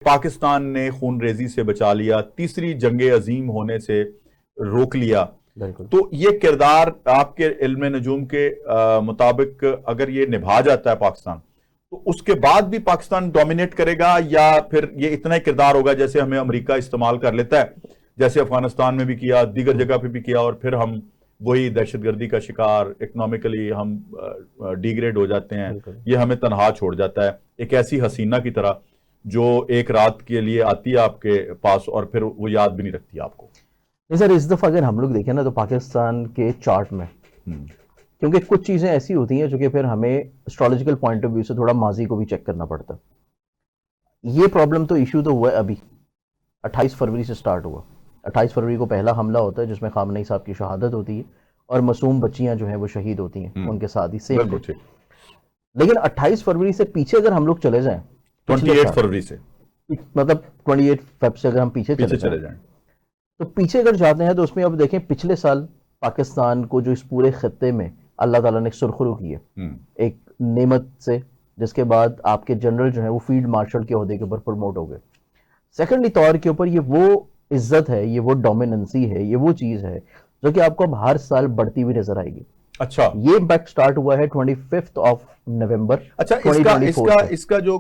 पाकिस्तान ने खून रेजी से बचा लिया, तीसरी जंगे अजीम होने से रोक लिया। तो ये किरदार आपके इल्म नजूम के मुताबिक अगर ये निभा जाता है पाकिस्तान, तो उसके बाद भी पाकिस्तान डोमिनेट करेगा, या फिर ये इतना ही किरदार होगा जैसे हमें अमेरिका इस्तेमाल कर लेता है, जैसे अफगानिस्तान में भी किया, दीगर जगह पे भी किया, और फिर हम वही दहशतगर्दी का शिकार, इकोनॉमिकली हम डिग्रेड हो जाते हैं, ये हमें तनहा छोड़ जाता है, एक ऐसी हसीना की तरह जो एक रात के लिए आती है आपके पास और फिर वो याद भी नहीं रखती आपको। नहीं सर, इस दफा अगर हम लोग देखें ना तो पाकिस्तान के चार्ट में, क्योंकि कुछ चीजें ऐसी होती हैं जो कि फिर हमें एस्ट्रोलॉजिकल पॉइंट ऑफ व्यू से थोड़ा माजी को भी चेक करना पड़ता है। ये प्रॉब्लम तो इशू तो हुआ है अभी 28 फरवरी से स्टार्ट हुआ। 28 फरवरी को पहला हमला होता है जिसमें खामनेई साहब की शहादत होती है और मासूम बच्चियां जो हैं वो शहीद होती हैं उनके साथ ही सेम। लेकिन 28 फरवरी से पीछे अगर हम लोग चले जाएं, 28 फरवरी से मतलब 28 फेब से अगर हम पीछे चले जाएं, तो पीछे अगर जाते हैं तो उसमें अब देखें पिछले साल पाकिस्तान को जो इस पूरे खत्ते में अल्लाह ताला ने सुरखरू की है एक नेमत से, जिसके बाद आपके जनरल जो है वो फील्ड मार्शल के ओहदे के ऊपर प्रमोट हो गए। सेकेंडली तौर के ऊपर ये वो इज्जत है, ये वो डोमिनेंसी है, ये वो चीज है जो कि आपको अब हर साल बढ़ती हुई नजर आएगी। अच्छा, ये इम्पैक्ट स्टार्ट हुआ है 25 नवंबर। अच्छा, इसका जो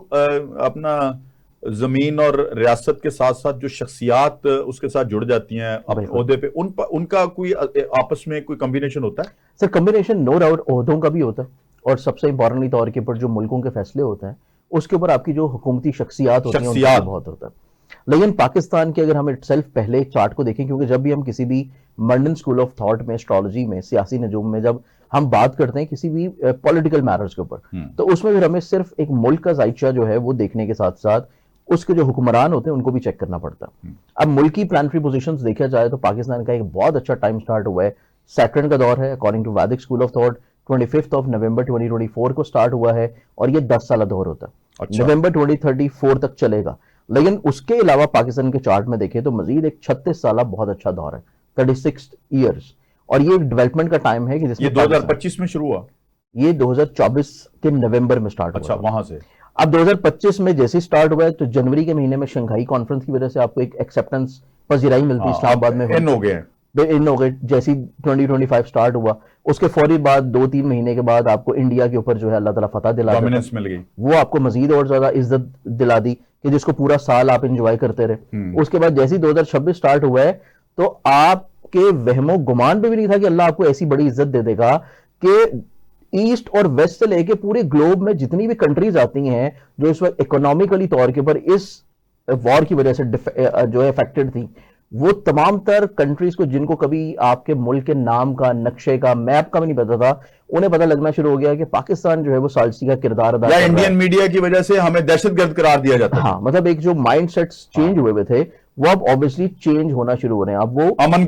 अपना जमीन और रियासत के साथ साथ जो शख्सियात उसके साथ जुड़ जाती हैं अपने ओहदे पे, उनका कोई आपस में कोई कॉम्बिनेशन होता है? सर कॉम्बिनेशन नो डाउट ओहदों का भी होता है, और सबसे इंपॉर्टेंटली तौर के ऊपर जो मुल्कों के फैसले होते हैं उसके ऊपर आपकी जो हुकूमती शख्सियात होती हैं उनका बहुत होता है। लेकिन पाकिस्तान के अगर हम इटसेल्फ पहले चार्ट को देखें, क्योंकि जब भी हम किसी भी मॉडर्न स्कूल ऑफ थॉट में, एस्ट्रोलॉजी में, सियासी नजूम में जब हम बात करते हैं किसी भी पॉलिटिकल मैटर्स के ऊपर, तो उसमें फिर हमें सिर्फ एक मुल्क का जायचा जो है वो देखने के साथ साथ उसके जो हुक्मरान होते हैं उनको भी चेक करना पड़ता है। अब मुल्की प्लानिटरी पोजीशंस देखा जाए तो पाकिस्तान का एक बहुत अच्छा टाइम स्टार्ट हुआ है, सैटर्न का दौर है अकॉर्डिंग टू वैदिक स्कूल ऑफ थॉट। 25 नवंबर 2024 को स्टार्ट हुआ है और ये 10 साल दौर होता है। अच्छा। नवंबर 2034 तक चलेगा। लेकिन उसके अलावा पाकिस्तान के चार्ट में देखें तो मजीद एक 36 साल बहुत अच्छा दौर है, 36 ईयर्स, और ये डेवलपमेंट का टाइम है कि जिसमें 2025 में शुरू हुआ, ये 2024 के नवंबर में स्टार्ट हुआ। अच्छा, वहां से अब 2025 में जैसे स्टार्ट हुआ है तो जनवरी के महीने में शंघाई कॉन्फ्रेंस की वजह से आपको एक एक्सेप्टेंस पजीराई मिलती, इस्लामाबाद में इन हो गए। जैसी 2025 स्टार्ट हुआ उसके फौरी बाद 2-3 महीने के बाद आपको इंडिया के ऊपर जो है अल्लाह ताला फतह दिला, डोमिनेंस मिल गई, वो आपको मजीद और ज्यादा इज्जत दिला दी कि जिसको पूरा साल आप एंजॉय करते रहे। उसके बाद जैसे 2026 स्टार्ट हुआ है तो आपके वहमो गुमान पे भी नहीं था कि अल्लाह आपको ऐसी बड़ी इज्जत दे देगा कि ईस्ट और वेस्ट से लेके पूरे ग्लोब में जितनी भी कंट्रीज आती हैं जो इस वक्त इकोनॉमिकली तौर के ऊपर इस वॉर की वजह से जो है अफेक्टेड थी, वो तमाम तर कंट्रीज को जिनको कभी आपके मुल्क के नाम का, नक्शे का, मैप का भी नहीं पता था, उन्हें पता लगना शुरू हो गया कि पाकिस्तान जो है वो साल्सी का किरदार अदा कर रहा है। इंडियन मीडिया की वजह से हमें दहशतगर्द करार दिया जाता है। हाँ, मतलब एक जो माइंड सेट्स चेंज हुए थे वो अब ऑब्वियसली चेंज होना शुरू हो रहे हैं। अब वो अमन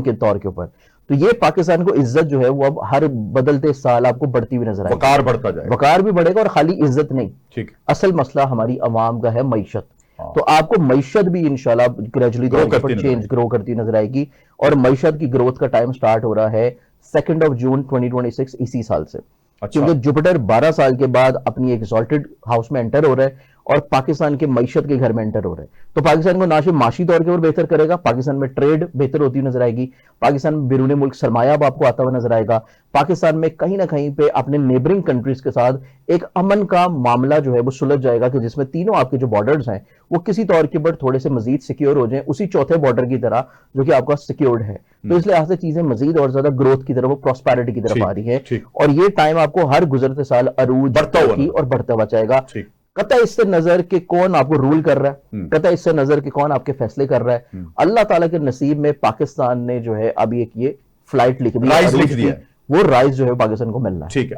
के तौर के ऊपर, तो ये पाकिस्तान को इज्जत जो है वो अब हर बदलते साल आपको बढ़ती हुई नजर आएगी। वकार बढ़ता जाएगा, वकार भी बढ़ेगा, और खाली इज्जत नहीं, ठीक, असल मसला हमारी अवाम का है मईशत। तो आपको मईशत भी इंशाल्लाह ग्रेजुअली ग्रो करती नजर आएगी, और मईशत की ग्रोथ का टाइम स्टार्ट हो रहा है 2 जून 2026 इसी साल से। अच्छा। क्योंकि जुपिटर 12 साल के बाद अपनी एक एक्सॉल्टेड हाउस में एंटर हो रहा है और पाकिस्तान के मईशत के घर में एंटर हो रहा है, तो पाकिस्तान को ना सिर्फ माशी तौर के ऊपर बेहतर करेगा, पाकिस्तान में ट्रेड बेहतर होती नजर आएगी, पाकिस्तान में बिरूने मुल्क सरमाया अब आपको आता हुआ नजर आएगा, पाकिस्तान में कहीं ना कहीं पे अपने नेबरिंग कंट्रीज के साथ एक अमन का मामला जो है वो सुलझ जाएगा कि जिसमें तीनों आपके जो बॉर्डर्स हैं वो किसी तौर के ऊपर थोड़े से मजीद सिक्योर हो जाएं, उसी चौथे बॉर्डर की तरह जो कि आपका सिक्योर्ड है। तो इसलिए आज से चीजें मजीद और ज्यादा ग्रोथ की तरफ, प्रॉस्पेरिटी की तरफ आ रही है, और ये टाइम आपको हर गुजरते साल अरूज बढ़ता हुआ जाएगा। कतई इससे नजर के कौन आपको रूल कर रहा है, कतई इससे नजर के कौन आपके फैसले कर रहा है, अल्लाह ताला के नसीब में पाकिस्तान ने जो है अभी एक ये फ्लाइट लिख दी है, वो राइज जो है पाकिस्तान को मिलना है। ठीक है।